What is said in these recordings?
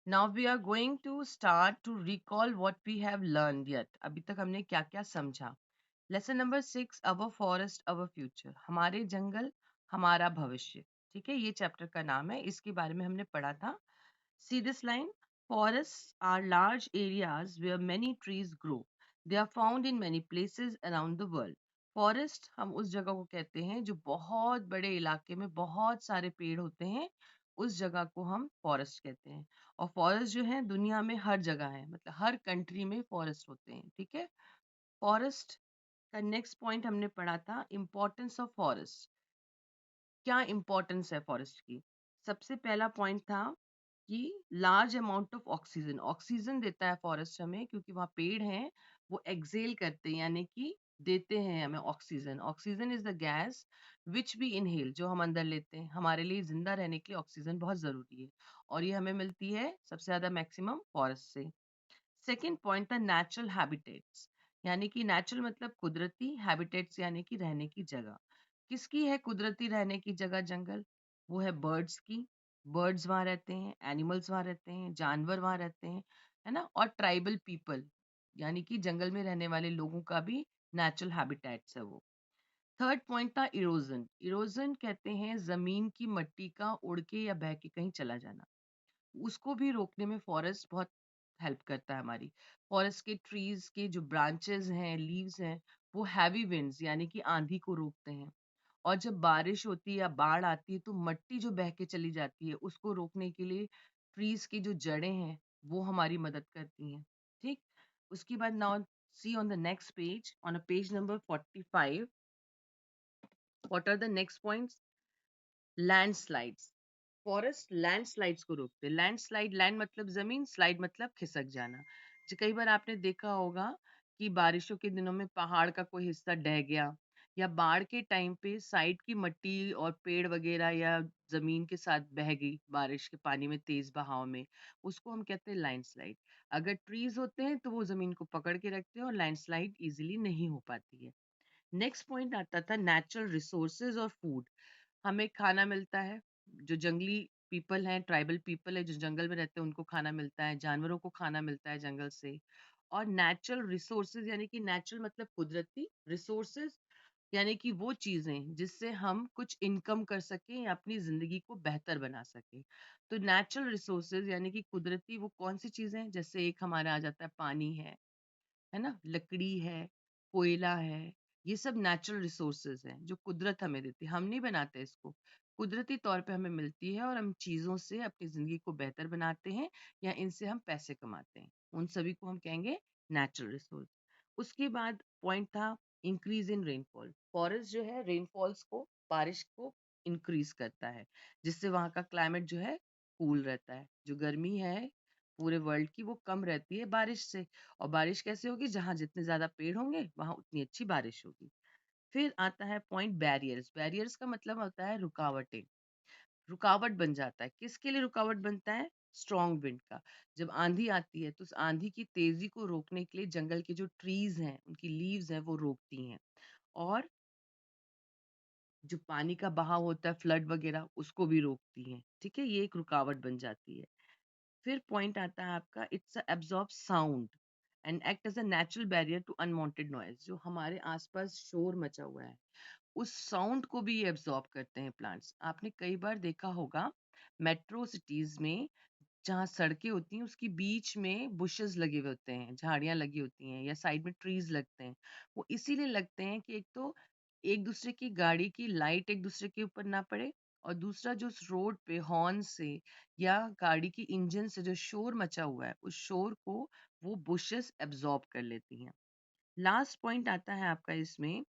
Now we are going to start to recall what we have learned yet. अभी तक हमने क्या क्या समझा. लेसन नंबर 6, अवर फॉरेस्ट अवर फ्यूचर. हमारे जंगल हमारा भविष्य. ठीक है, ये चैप्टर का नाम है, इसके बारे में हमने पढ़ा था. See this line? Forests are large areas where many trees grow. They are found in many places around the world. Forest हम उस जगह को कहते हैं जो बहुत बड़े इलाके में बहुत सारे पेड़ होते हैं, उस जगह को हम फॉरेस्ट कहते हैं. और फॉरेस्ट जो है दुनिया में हर जगह है, मतलब हर कंट्री में फॉरेस्ट होते हैं. ठीक है. फॉरेस्ट का नेक्स्ट पॉइंट हमने पढ़ा था, इंपॉर्टेंस ऑफ फॉरेस्ट. क्या इंपॉर्टेंस है फॉरेस्ट की? सबसे पहला पॉइंट था कि large amount of oxygen. Oxygen देता है फॉरेस्ट हमें, क्योंकि वहाँ पेड़ हैं, वो एक्सेल करते हैं, यानी कि देते हैं हमें oxygen. Oxygen is the gas which we inhale, जो हम अंदर लेते हैं. हमारे लिए जिंदा रहने के लिए ऑक्सीजन बहुत जरूरी है, और ये हमें मिलती है सबसे ज्यादा मैक्सिमम फॉरेस्ट से. सेकेंड पॉइंट था नेचुरल हैबिटेट्स. यानी कि नेचुरल मतलब कुदरती, हैबिटेट्स यानी कि रहने की जगह. किसकी है कुदरती रहने की जगह जंगल? वो है बर्ड्स की. बर्ड्स वहां रहते हैं, एनिमल्स वहां रहते हैं, जानवर वहां रहते हैं, है ना. और ट्राइबल पीपल, यानी कि जंगल में रहने वाले लोगों का भी नेचुरल हैबिटेट्स है वो. थर्ड पॉइंट था इरोजन. इरोजन कहते हैं जमीन की मट्टी का उड़ के या बह के कहीं चला जाना. उसको भी रोकने में फॉरेस्ट बहुत हेल्प करता है हमारी. फॉरेस्ट के ट्रीज के जो ब्रांचेस हैं, लीव्स हैं, वो हैवी विंड्स यानी कि आंधी को रोकते हैं. और जब बारिश होती है या बाढ़ आती है, तो मट्टी जो बह के चली जाती है, उसको रोकने के लिए ट्रीज की जो जड़ें हैं, वो हमारी मदद करती हैं. ठीक. उसके बाद now see on the next page, on a page number 45, what are the next points? Landslides. Forest landslides को रोकते हैं. लैंडस्लाइड, लैंड मतलब जमीन, स्लाइड मतलब खिसक जाना. जो कई बार आपने देखा होगा कि बारिशों के दिनों में पहाड़ का कोई हिस्सा ढह गया, या बाढ़ के टाइम पे साइड की मिट्टी और पेड़ वगैरह या जमीन के साथ बह गई बारिश के पानी में, तेज बहाव में, उसको हम कहते हैं लैंडस्लाइड. अगर ट्रीज होते हैं तो वो जमीन को पकड़ के रखते हैं और लैंडस्लाइड इजीली नहीं हो पाती है. नेक्स्ट पॉइंट आता था नेचुरल रिसोर्सेज और फूड. हमें खाना मिलता है. जो जंगली पीपल हैं, ट्राइबल पीपल है जो जंगल में रहते हैं, उनको खाना मिलता है. जानवरों को खाना मिलता है जंगल से. और नेचुरल रिसोर्सेज यानी कि नेचुरल मतलब कुदरती, रिसोर्सेज यानी कि वो चीजें जिससे हम कुछ इनकम कर सकें या अपनी जिंदगी को बेहतर बना सकें. तो नेचुरल रिसोर्सेज यानी कि कुदरती वो कौन सी चीजें हैं? जैसे एक हमारा आ जाता है पानी है ना, लकड़ी है, कोयला है. ये सब नेचुरल रिसोर्सेज हैं जो कुदरत हमें देती है. हम नहीं बनाते इसको, कुदरती तौर पे हमें मिलती है, और हम चीजों से अपनी जिंदगी को बेहतर बनाते हैं या इनसे हम पैसे कमाते हैं. उन सभी को हम कहेंगे नेचुरल रिसोर्स. उसके बाद पॉइंट था इंक्रीज इन रेनफॉल. फॉरेस्ट जो है रेनफॉल्स को, बारिश को इंक्रीज करता है, जिससे वहाँ का क्लाइमेट जो है कूल रहता है. जो गर्मी है पूरे वर्ल्ड की, वो कम रहती है बारिश से. और बारिश कैसे होगी? जहाँ जितने ज्यादा पेड़ होंगे वहां उतनी अच्छी बारिश होगी. फिर आता है पॉइंट बैरियर्स. बैरियर्स का मतलब होता है रुकावटें. रुकावट बन जाता है. किसके लिए रुकावट बनता है? स्ट्रॉन्ग विंड का. जब आंधी आती है तो उस आंधी की तेजी को रोकने के लिए जंगल के जो ट्रीज हैं, उनकी लीव्स हैं, वो रोकती हैं. और जो पानी का बहाव होता है, फ्लड वगैरह, उसको भी रोकती हैं. ठीक है, ये एक रुकावट बन जाती है. फिर पॉइंट आता है आपका it's absorb sound and act as a natural barrier to unwanted noise. जो हमारे आसपास शोर मचा हुआ है, उस साउंड को भी ये एब्जॉर्ब करते हैं प्लांट्स. आपने कई बार देखा होगा मेट्रो सिटीज में, जहाँ सड़कें होती हैं उसकी बीच में बुशेस लगे हुए होते हैं, झाड़ियां लगी होती हैं, या साइड में ट्रीज लगते हैं. वो इसीलिए लगते हैं कि एक तो एक दूसरे की गाड़ी की लाइट एक दूसरे के ऊपर ना पड़े, और दूसरा जो उस रोड पे हॉर्न से या गाड़ी की इंजन से जो शोर मचा हुआ है, उस शोर को वो बुशेस एब्जॉर्ब कर लेती हैं. लास्ट पॉइंट आता है आपका इसमें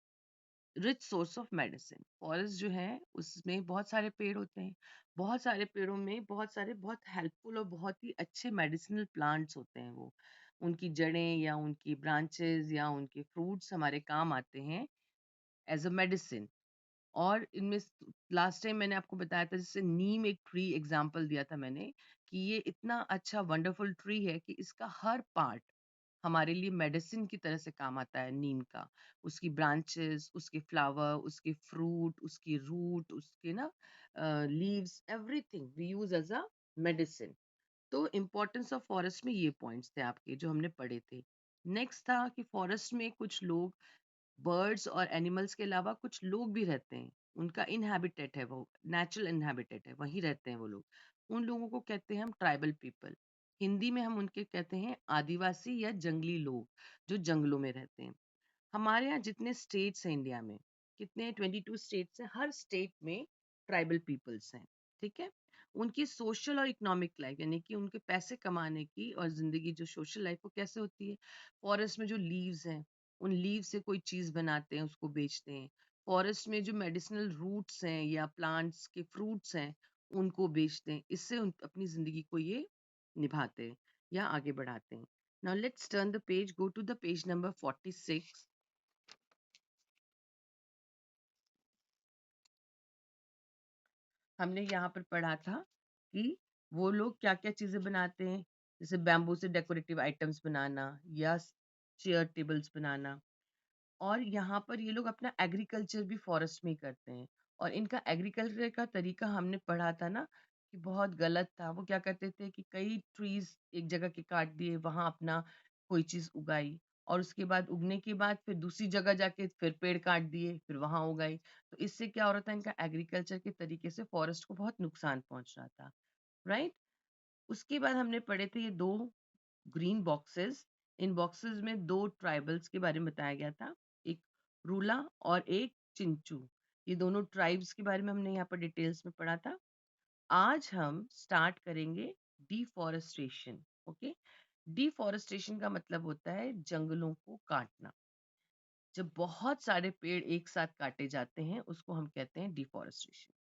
rich source of medicine. Forest जो है उसमें बहुत सारे पेड़ होते हैं. बहुत सारे पेड़ों में बहुत सारे बहुत हेल्पफुल और बहुत ही अच्छे मेडिसिनल प्लांट्स होते हैं. वो उनकी जड़ें या उनकी ब्रांचेस या उनके फ्रूट्स हमारे काम आते हैं एज अ मेडिसिन. और इनमें लास्ट टाइम मैंने आपको बताया था, जैसे नीम एक ट्री एग्जांपल दिया था मैंने, कि ये इतना अच्छा वंडरफुल ट्री है कि इसका हर पार्ट हमारे लिए मेडिसिन की तरह से काम आता है. नीम का, उसकी ब्रांचेस, उसके फ्लावर, उसके फ्रूट, उसकी रूट, उसके ना leaves, everything we use as a medicine. तो इम्पोर्टेंस ऑफ फॉरेस्ट में ये पॉइंट्स थे आपके जो हमने पढ़े थे। नेक्स्ट था कि फॉरेस्ट में कुछ लोग, बर्ड्स और एनिमल्स के अलावा कुछ लोग भी रहते हैं। उनका इनहैबिटेट है, वो नेचुरल इनहैबिटेट है, वहीं रहते हैं वो लोग। उन लोगों को कहते हैं हम ट्राइबल पीपल। हिंदी में हम उनके कहते हैं आदिवासी या जंगली लोग, जो जंगलों में रहते हैं। हमारे यहाँ जितने स्टेट्स हैं इंडिया में, कितने 22 स्टेट्स हैं, हर स्टेट में ट्राइबल पीपल्स हैं। ठीक है। उनकी सोशल और इकोनॉमिक लाइफ, यानी कि उनके पैसे कमाने की और जिंदगी जो सोशल लाइफ, वो कैसे होती है? फॉरेस्ट में जो लीव्स हैं, उन लीव से कोई चीज बनाते हैं, उसको बेचते हैं। फॉरेस्ट में जो मेडिसिनल रूट्स हैं या प्लांट्स के फ्रूट्स हैं, उनको बेचते हैं। इससे अपनी जिंदगी को ये निभाते हैं या आगे बढ़ाते हैं। Now let's turn the page, go to the page number 46। हमने यहाँ पर पढ़ा था कि वो लोग क्या क्या चीजें बनाते हैं, जैसे बैम्बू से डेकोरेटिव आइटम्स बनाना या चेयर टेबल्स बनाना। और यहाँ पर ये लोग अपना एग्रीकल्चर भी फॉरेस्ट में ही करते हैं। और इनका एग्रीकल्चर का तरीका हमने पढ़ा था ना कि बहुत गलत था। वो क्या करते थे कि कई ट्रीज एक जगह के काट दिए, वहां अपना कोई चीज उगाई, और उसके बाद उगने के बाद फिर दूसरी जगह जाके फिर पेड़ काट दिए, फिर वहां उगाई। तो इससे क्या हो रहा था, इनका एग्रीकल्चर के तरीके से फॉरेस्ट को बहुत नुकसान पहुंच रहा था। राइट। उसके बाद हमने पढ़े थे ये दो ग्रीन बॉक्सेस। इन बॉक्सेस में दो ट्राइबल्स के बारे में बताया गया था, एक रूला और एक चिंचू। ये दोनों ट्राइब्स के बारे में हमने यहाँ पर डिटेल्स में पढ़ा था। आज हम स्टार्ट करेंगे डिफॉरेस्टेशन। ओके। डिफॉरेस्टेशन का मतलब होता है जंगलों को काटना। जब बहुत सारे पेड़ एक साथ काटे जाते हैं, उसको हम कहते हैं deforestation.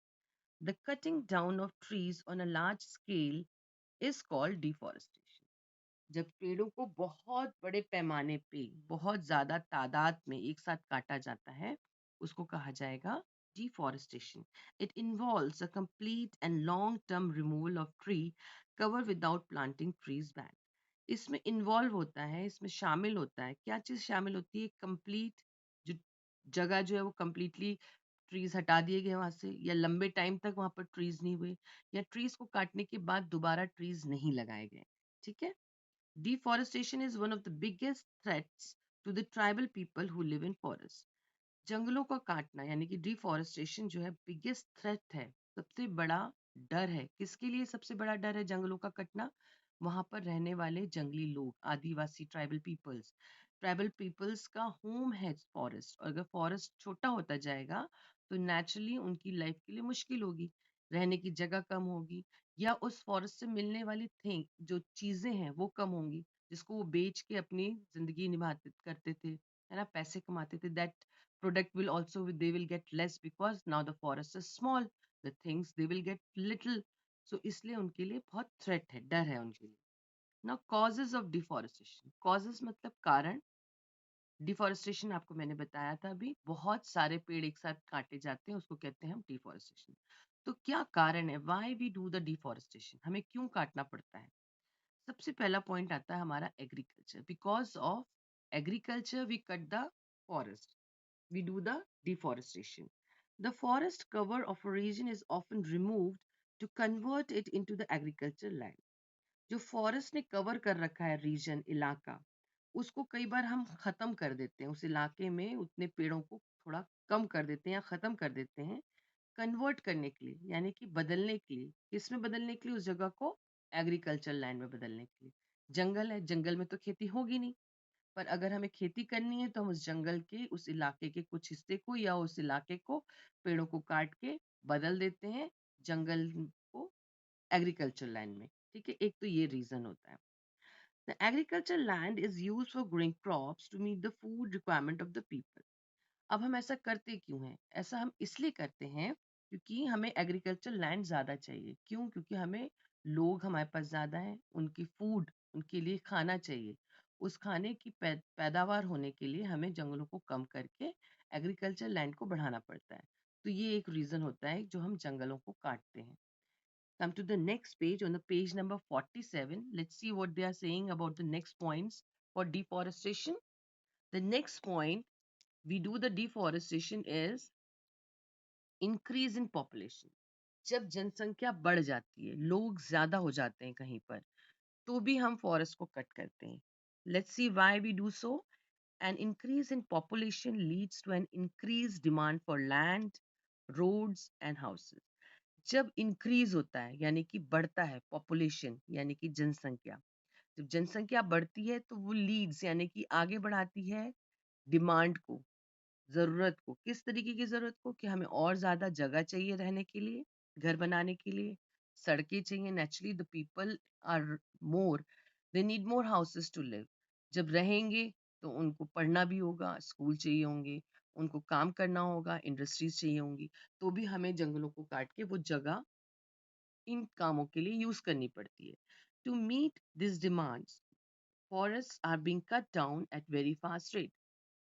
The cutting down of trees on a large scale is called deforestation. जब पेड़ों को बहुत बड़े पैमाने पे, बहुत ज्यादा तादाद में एक साथ काटा जाता है, उसको कहा जाएगा deforestation. It involves a complete and long-term removal of tree cover without planting trees back. इसमें इन्वॉल्व होता है, इसमें शामिल होता है, क्या चीज शामिल होती है? कंप्लीट, जो जगह जो है वो कंप्लीटली ट्रीज हटा दिए गए वहां से, या लंबे टाइम तक वहां पर ट्रीज नहीं हुए, या ट्रीज को काटने के बाद दोबारा ट्रीज नहीं लगाए गए। ठीक है। Deforestation is one of the biggest threats to the tribal people who live in forests. जंगलों का काटना यानी कि डिफॉरेस्टेशन जो है बिगेस्ट थ्रेट है, सबसे बड़ा डर है। किसके लिए सबसे बड़ा डर है जंगलों का कटना? वहां पर रहने वाले जंगली लोग, आदिवासी ट्राइबल पीपल्स का होम है फॉरेस्ट। और अगर फॉरेस्ट छोटा होता जाएगा तो नेचुरली उनकी लाइफ के लिए मुश्किल होगी, रहने की जगह कम होगी, या उस फॉरेस्ट से मिलने वाली थिंग, जो चीजें हैं वो कम होंगी, जिसको वो बेच के अपनी जिंदगी निभाते करते थे, है ना, पैसे कमाते थे। That product will also, they will get less because now the forest is small, the things they will get little. So इसलिए उनके लिए बहुत threat है, डर है उनके लिए। now causes of deforestation, causes मतलब कारण। डिफॉरेस्टेशन आपको मैंने बताया था अभी, बहुत सारे पेड़ एक साथ काटे जाते हैं, उसको कहते हैं हम डिफॉरेस्टेशन। तो क्या कारण है, why we do the deforestation, हमें क्यों काटना पड़ता है? सबसे पहला पॉइंट आता है हमारा agriculture. Because of agriculture we cut the forest, we do the deforestation. The forest cover of a region is often removed to convert it into the agricultural land. जो फॉरेस्ट ने कवर कर रखा है reason, इलाका, उसको कई बार हम खत्म कर देते हैं, उस इलाके में उतने पेड़ों को थोड़ा कम कर देते हैं या खत्म कर देते हैं, कन्वर्ट करने के लिए, यानी कि बदलने के लिए। किसमें बदलने के लिए? उस जगह को एग्रीकल्चर लैंड में बदलने के लिए। जंगल है, जंगल में तो खेती होगी नहीं, पर अगर हमें खेती करनी है तो हम उस जंगल के, उस इलाके के कुछ हिस्से को या उस इलाके को, पेड़ों को काट के बदल देते हैं जंगल को एग्रीकल्चर लैंड में। ठीक है, एक तो ये रीजन होता है। The agriculture land is used for growing crops to meet the food requirement of the people. अब हम ऐसा करते क्यों हैं? ऐसा हम इसलिए करते हैं क्योंकि हमें एग्रीकल्चर लैंड ज्यादा चाहिए। क्यों? क्योंकि हमें लोग हमारे पास ज्यादा हैं, उनकी फूड, उनके लिए खाना चाहिए। उस खाने की पैदावार होने के लिए हमें जंगलों को कम करके एग्रीकल्चर लैंड को बढ़ाना पड़ता है। तो ये एक रीजन होता है जो हम जंगलों को काटते हैं। Come to the next page, on the page number 47. Let's see what they are saying about the next points for deforestation. The next point we do the deforestation is increase in population. जब जनसंख्या बढ़ जाती है, लोग ज्यादा हो जाते हैं कहीं पर, तो भी हम फॉरेस्ट को कट करते हैं. Let's see why we do so. An increase in population leads to an increased demand for land, roads and houses. जब इंक्रीज होता है यानी कि बढ़ता है पॉपुलेशन यानी कि जनसंख्या, जब जनसंख्या बढ़ती है तो वो लीड्स यानी कि आगे बढ़ाती है डिमांड को, जरूरत को. किस तरीके की जरूरत को? कि हमें और ज्यादा जगह चाहिए रहने के लिए, घर बनाने के लिए, सड़कें चाहिए. Naturally the people are more, they need more houses to live. जब रहेंगे तो उनको पढ़ना भी होगा, स्कूल चाहिए होंगे, उनको काम करना होगा, इंडस्ट्रीज चाहिए होंगी. तो भी हमें जंगलों को काट के वो जगह इन कामों के लिए यूज करनी पड़ती है. To meet this demands forests are being cut down at very fast rate.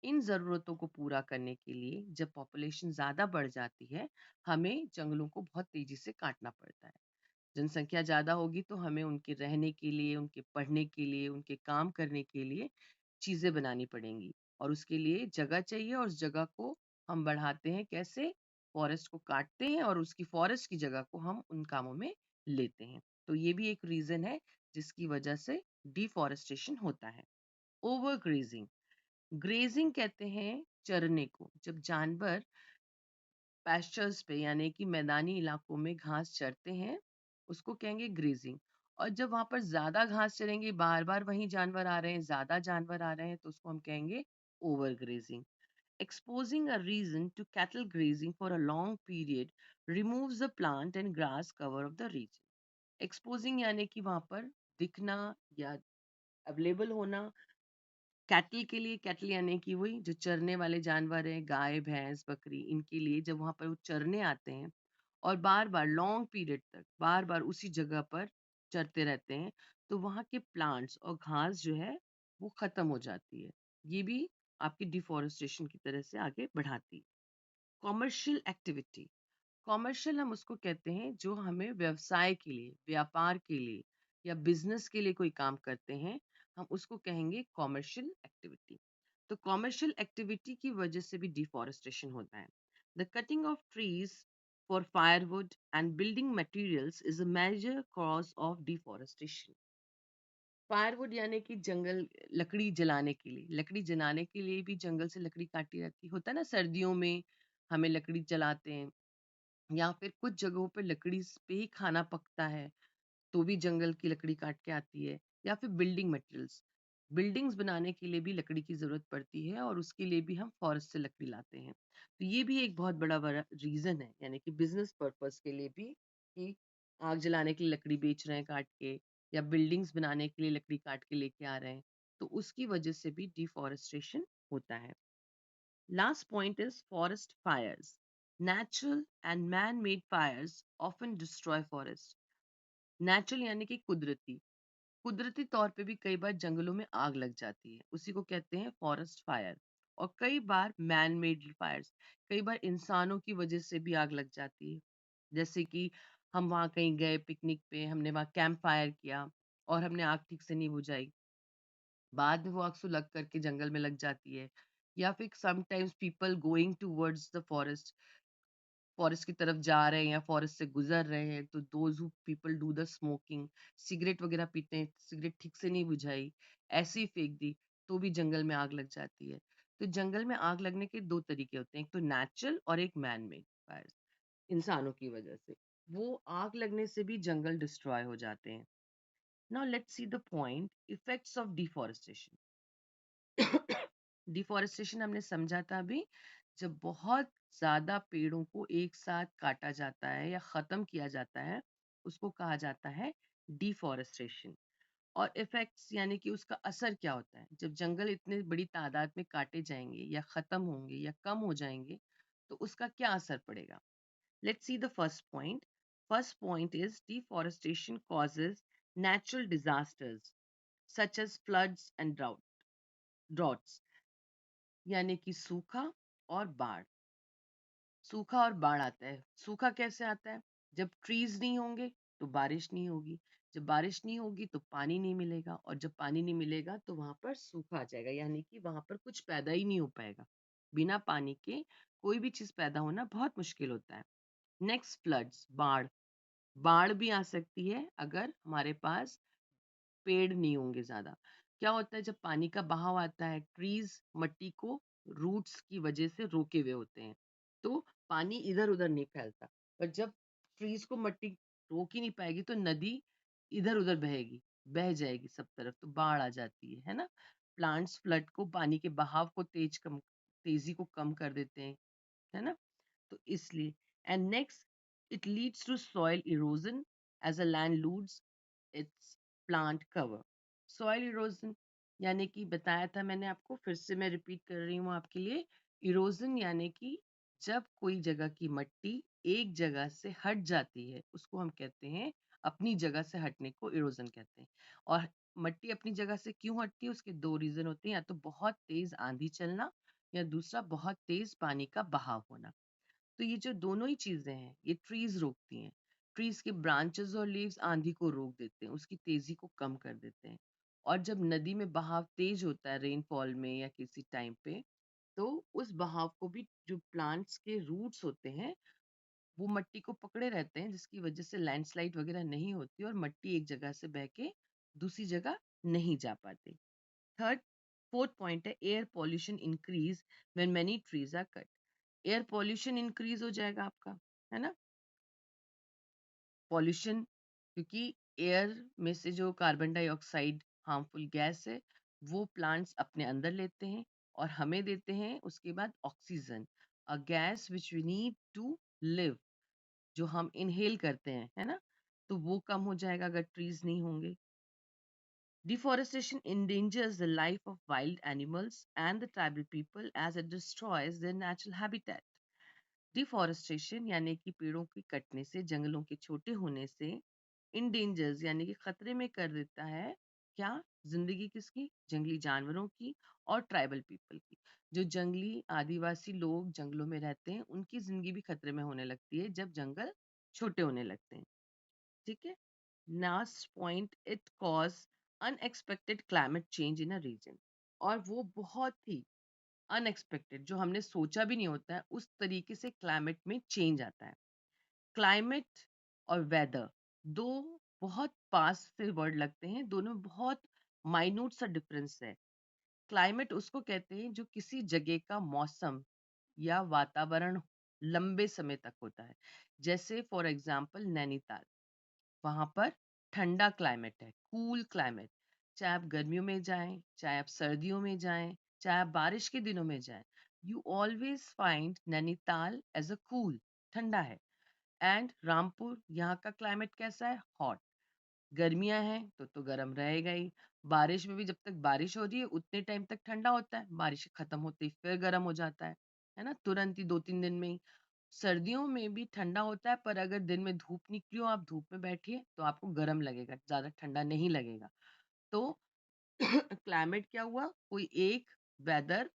इन ज़रूरतों को पूरा करने के लिए जब पॉपुलेशन ज़्यादा बढ़ जाती है, हमें जंगलों को बहुत तेजी से काटना पड़ता है. जनसंख्या ज़्यादा होगी तो हमें उनके रहने के लिए, उनके पढ़ने के लिए, उनके काम करने के लिए चीज़ें बनानी पड़ेंगी. और उसके लिए जगह चाहिए और उस जगह को हम बढ़ाते हैं कैसे? फॉरेस्ट को काटते हैं और उसकी फॉरेस्ट की जगह को हम उन कामों में लेते हैं. तो ये भी एक रीज़न है जिसकी वजह से डिफॉरेस्टेशन होता है. Over grazing. ग्रेजिंग कहते हैं चरने को. जब जानवर पैस्चर्स पे यानी कि मैदानी इलाकों में घास चरते हैं, उसको कहेंगे ग्रेजिंग. और जब वहां पर ज्यादा घास चरेंगे, बार बार वही जानवर आ रहे हैं, ज्यादा जानवर आ रहे हैं, तो उसको हम कहेंगे over grazing. Exposing a region to cattle grazing for a long period removes the plant and grass cover of the region. Exposing यानी कि वहां पर दिखना या अवेलेबल होना. कैटल के लिए, कैटल यानी कि वही जो चरने वाले जानवर हैं, गाय भैंस बकरी, इनके लिए जब वहां पर वो चरने आते हैं और बार बार लॉन्ग पीरियड तक बार बार उसी जगह पर चरते रहते हैं, तो वहां के प्लांट्स और घास जो है वो खत्म हो जाती है. ये भी आपकी डिफोरेस्टेशन की तरह से आगे बढ़ाती है. Commercial activity. कॉमर्शियल हम उसको कहते हैं जो हमें व्यवसाय के लिए, व्यापार के लिए या बिजनेस के लिए कोई काम करते हैं, हम उसको कहेंगे कॉमर्शियल एक्टिविटी. तो कॉमर्शियल एक्टिविटी की वजह से भी डिफॉरेस्टेशन होता है. The cutting of trees for firewood and building materials is a major cause of deforestation. Firewood यानी कि जंगल, लकड़ी जलाने के लिए, लकड़ी जलाने के लिए भी जंगल से लकड़ी काटी जाती होता है ना. सर्दियों में हमें लकड़ी जलाते हैं, या फिर कुछ जगहों पे लकड़ी पे ही खाना पकता है, तो भी जंगल की लकड़ी काट के आती है. या फिर बिल्डिंग मटेरियल्स, बिल्डिंग्स बनाने के लिए भी लकड़ी की जरूरत पड़ती है और उसके लिए भी हम फॉरेस्ट से लकड़ी लाते हैं. तो ये भी एक बहुत बड़ा बड़ा रीजन है, यानी कि बिजनेस पर्पस के लिए भी, कि आग जलाने के लिए लकड़ी बेच रहे हैं काट के, या बिल्डिंग्स बनाने के लिए लकड़ी काट के लेके आ रहे हैं, तो उसकी वजह से भी डिफॉरेस्टेशन होता है. Last point is forest fires. Natural and man-made fires often destroy forests. Natural यानी कि कुदरती, कुदरती तौर पे भी कई बार जंगलों में आग लग जाती है, उसी को कहते हैं फॉरेस्ट फायर. और कई बार मैन मेड फायर्स, कई बार इंसानों की वजह से भी आग लग जाती है. जैसे कि हम वहाँ कहीं गए पिकनिक पे, हमने वहाँ कैंप फायर किया और हमने आग ठीक से नहीं बुझाई, बाद में वो आग सुलग करके जंगल में लग जाती है. या फिर sometimes people going towards the forest, forest की तरफ जा रहे हैं या फॉरेस्ट से गुजर रहे हैं, तो those who people do the smoking, cigarette वगैरह पीते हैं, सिगरेट ठीक से नहीं बुझाई, ऐसे ही फेंक दी, तो भी जंगल में आग लग जाती है. तो जंगल में आग लगने के दो तरीके होते हैं, एक तो नेचुरल और एक मैन मेड फायर. इंसानों की वजह से वो आग लगने से भी जंगल डिस्ट्रॉय हो जाते हैं. Now let's see the point effects of deforestation. Deforestation हमने समझा था अभी, जब बहुत ज्यादा पेड़ों को एक साथ काटा जाता है या खत्म किया जाता है, उसको कहा जाता है डिफॉरेस्टेशन. और इफेक्ट्स यानी कि उसका असर क्या होता है जब जंगल इतने बड़ी तादाद में काटे जाएंगे या खत्म होंगे या कम हो जाएंगे, तो उसका क्या असर पड़ेगा. Let's see the first point. First point is deforestation causes natural disasters such as floods and droughts. यानी कि सूखा और बाढ़. सूखा और बाढ़ आता है. सूखा कैसे आता है? जब ट्रीज नहीं होंगे तो बारिश नहीं होगी, जब बारिश नहीं होगी तो पानी नहीं मिलेगा, और जब पानी नहीं मिलेगा तो वहां पर सूखा आ जाएगा, यानी कि वहां पर कुछ पैदा ही नहीं हो पाएगा. बिना पानी के कोई भी चीज पैदा होना बहुत मुश्किल होता है. नेक्स्ट फ्लड्स, बाढ़. बाढ़ भी आ सकती है अगर हमारे पास पेड़ नहीं होंगे ज्यादा। क्या होता है, जब पानी का बहाव आता है, ट्रीज मट्टी को रूट्स की वजह से रोके हुए होते हैं, तो पानी इधर उधर नहीं फैलता। पर जब ट्रीज को मट्टी रोक ही नहीं पाएगी तो नदी इधर उधर बहेगी, बह जाएगी सब तरफ, तो बाढ़ आ जाती है ना। प्लांट्स फ्लड को, पानी के बहाव को तेजी को कम कर देते हैं, है ना। तो इसलिए, and next, it leads to soil erosion as a land lose its plant cover. Soil erosion यानी कि बताया था मैंने आपको, फिर से मैं रिपीट कर रही हूँ आपके लिए। इरोजन यानी कि जब कोई जगह की मिट्टी एक जगह से हट जाती है, उसको हम कहते हैं, अपनी जगह से हटने को इरोजन कहते हैं। और मिट्टी अपनी जगह से क्यों हटती है, उसके दो रीजन होते हैं, या तो बहुत तेज आंधी चलना, या दूसरा बहुत तेज पानी का बहाव होना। तो ये जो दोनों ही चीजें हैं, ये ट्रीज रोकती हैं। ट्रीज के ब्रांचेस और लीव्स आंधी को रोक देते हैं, उसकी तेजी को कम कर देते हैं। और जब नदी में बहाव तेज होता है रेनफॉल में या किसी टाइम पे, तो उस बहाव को भी जो प्लांट्स के रूट्स होते हैं, वो मिट्टी को पकड़े रहते हैं, जिसकी वजह से लैंडस्लाइड वगैरह नहीं होती और मिट्टी एक जगह से बह के दूसरी जगह नहीं जा पाती। थर्ड फोर्थ पॉइंट है, air pollution increase when many trees are cut. Air pollution increase हो जाएगा आपका, है ना। पॉल्यूशन, क्योंकि एयर में से जो कार्बन डाइऑक्साइड हार्मफुल गैस है, वो प्लांट्स अपने अंदर लेते हैं और हमें देते हैं उसके बाद oxygen, a gas which we need to live, जो हम इनहेल करते हैं, है ना। तो वो कम हो जाएगा अगर ट्रीज नहीं होंगे। Deforestation endangers the life of wild animals and the tribal people as it destroys their natural habitat. Deforestation यानी कि पेड़ों के कटने से, जंगलों के छोटे होने से, इंडेंजर्स यानी कि खतरे में कर देता है क्या, जिंदगी किसकी, जंगली जानवरों की और ट्राइबल पीपल की। जो जंगली आदिवासी लोग जंगलों में रहते हैं, उनकी जिंदगी भी खतरे में होने लगती है जब जंगल छोटे होने लगते हैं। ठीक है। Last point, it cause unexpected climate change in a region. और वो बहुत ही अनएक्सपेक्टेड, जो हमने सोचा भी नहीं होता है, उस तरीके से क्लाइमेट में चेंज आता है। क्लाइमेट और वेदर दो बहुत पास से वर्ड लगते हैं, दोनों में बहुत माइन्यूट सा डिफरेंस है। क्लाइमेट उसको कहते हैं जो किसी जगह का मौसम या वातावरण लंबे समय तक होता है। जैसे फॉर एग्जाम्पल नैनीताल, वहां पर ठंडा क्लाइमेट है, कूल क्लाइमेट। चाहे आप गर्मियों में जाएं, चाहे आप सर्दियों में जाएं, चाहे आप बारिश के दिनों में जाएं, you always find Nainital as a cool, ठंडा है। एंड रामपुर, यहाँ का क्लाइमेट कैसा है, हॉट। गर्मियां हैं तो गर्म रहेगा ही। बारिश में भी जब तक बारिश हो रही है उतने टाइम तक ठंडा होता है, बारिश खत्म होते ही फिर गर्म हो जाता है ना, तुरंत ही 2-3 दिन में ही। सर्दियों में भी ठंडा होता है, पर अगर दिन में धूप निकली हो, आप धूप में बैठिए तो आपको गर्म लगेगा, ज्यादा ठंडा नहीं लगेगा। तो क्लाइमेट क्या हुआ, कोई एक वेदर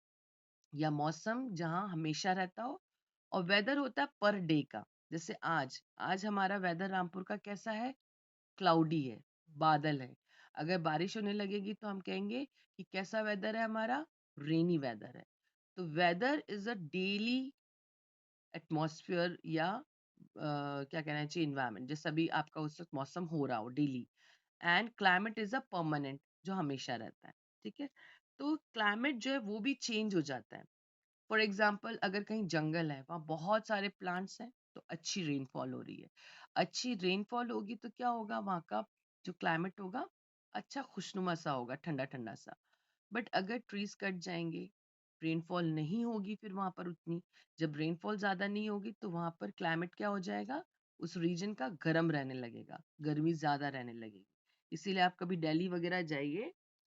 या मौसम जहां हमेशा रहता हो। और वेदर होता है पर डे का। जैसे आज आज हमारा वेदर रामपुर का कैसा है, क्लाउडी है, बादल है। अगर बारिश होने लगेगी तो हम कहेंगे कि कैसा वेदर है हमारा, रेनी वेदर है। तो weather is a daily atmosphere या क्या कहना चाहिए, इन्वायरमेंट, जैसा भी आपका उस वक्त मौसम हो रहा हो daily. And climate is a permanent, जो हमेशा रहता है। ठीक है। तो क्लाइमेट जो है वो भी चेंज हो जाता है। फॉर एग्जाम्पल, अगर कहीं जंगल है, वहाँ बहुत सारे प्लांट्स हैं, तो अच्छी रेनफॉल हो रही है। अच्छी रेनफॉल होगी तो क्या होगा, वहाँ का जो क्लाइमेट होगा अच्छा खुशनुमा सा होगा, ठंडा ठंडा सा। बट अगर ट्रीज कट जाएंगे, रेनफॉल नहीं होगी फिर वहां पर उतनी। जब रेनफॉल ज्यादा नहीं होगी तो वहां पर क्लाइमेट क्या हो जाएगा, उस रीजन का गर्म रहने लगेगा, गर्मी ज्यादा रहने लगेगी। इसीलिए आप कभी दिल्ली वगैरह जाइए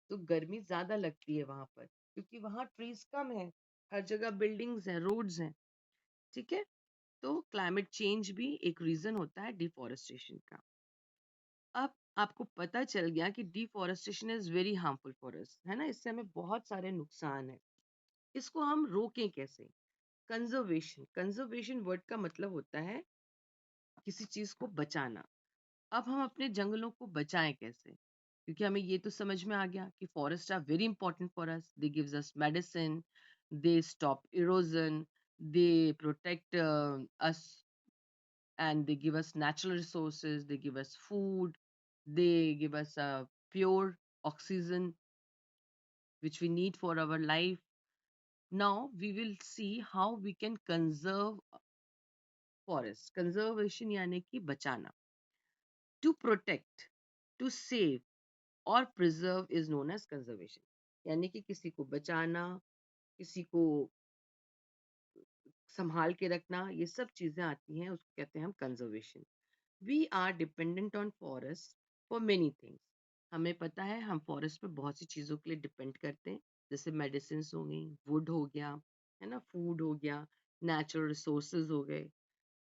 तो गर्मी ज्यादा लगती है वहां पर, क्योंकि वहां ट्रीज कम है, हर जगह बिल्डिंग्स हैं, रोड्स हैं। ठीक है। तो क्लाइमेट चेंज भी एक रीजन होता है डिफॉरेस्टेशन का। अब आपको पता चल गया कि deforestation is very harmful for us, है ना, इससे हमें बहुत सारे नुकसान है। इसको हम रोकें कैसे। कंजर्वेशन, कंजर्वेशन वर्ड का मतलब होता है किसी चीज को बचाना। अब हम अपने जंगलों को बचाएं कैसे, क्योंकि हमें ये तो समझ में आ गया कि forest are very important for us, they gives us medicine, they stop erosion, they protect us, and they give us natural resources, they give us food, they give us pure oxygen which we need for our life. Now we will see how we can conserve forest. Conservation यानी कि बचाना. To protect, to save or preserve is known as conservation. यानी कि किसी को बचाना, किसी को संभाल के रखना, ये सब चीजें आती हैं, उसको कहते हैं हम conservation. We are dependent on forest for many things. हमें पता है हम फॉरेस्ट पे बहुत सी चीज़ों के लिए डिपेंड करते हैं, जैसे मेडिसिन हो गई, वुड हो गया, है ना, फूड हो गया, नेचुरल रिसोर्सेज हो गए.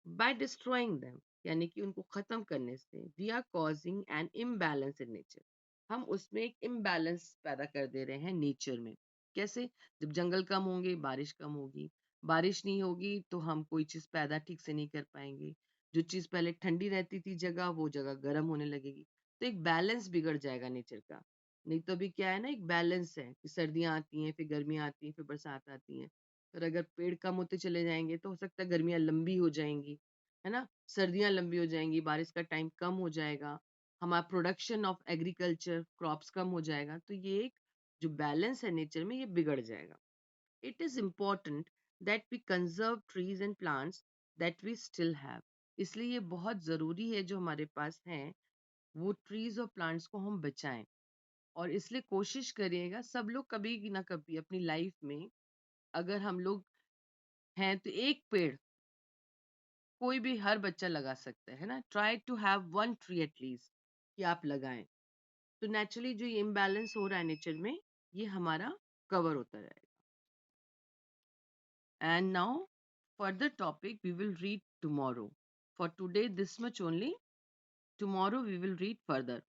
बाय डिस्ट्रॉइंग देम यानी कि उनको खत्म करने से we are causing an imbalance in nature. हम उसमें एक इम्बैलेंस पैदा कर दे रहे हैं नेचर में. कैसे? जब जंगल कम होंगे बारिश कम होगी, बारिश नहीं होगी तो हम कोई चीज पैदा ठीक से नहीं कर पाएंगे. जो चीज पहले ठंडी रहती थी जगह, वो जगह गर्म होने लगेगी. तो एक बैलेंस बिगड़ जाएगा नेचर का. नहीं तो अभी क्या है ना, एक बैलेंस है कि सर्दियां आती हैं, फिर गर्मियां आती हैं, फिर बरसात आती हैं. और अगर पेड़ कम होते चले जाएंगे तो हो सकता है गर्मियां लंबी हो जाएंगी, है ना, सर्दियां लंबी हो जाएंगी, बारिश का टाइम कम हो जाएगा, हमारा प्रोडक्शन ऑफ एग्रीकल्चर क्रॉप्स कम हो जाएगा. तो ये एक जो बैलेंस है नेचर में, ये बिगड़ जाएगा. It is important that we conserve trees and plants that we still have. इसलिए ये बहुत जरूरी है जो हमारे पास हैं, वो ट्रीज और प्लांट्स को हम बचाएं. और इसलिए कोशिश करिएगा सब लोग कभी ना कभी अपनी लाइफ में, अगर हम लोग हैं तो एक पेड़ कोई भी हर बच्चा लगा सकता है ना. Try to have one tree at least कि आप लगाएं. तो नेचुरली जो ये इम्बैलेंस हो रहा है नेचर में, ये हमारा कवर होता रहेगा. And now further topic we will read tomorrow. For today this much only. Tomorrow we will read further.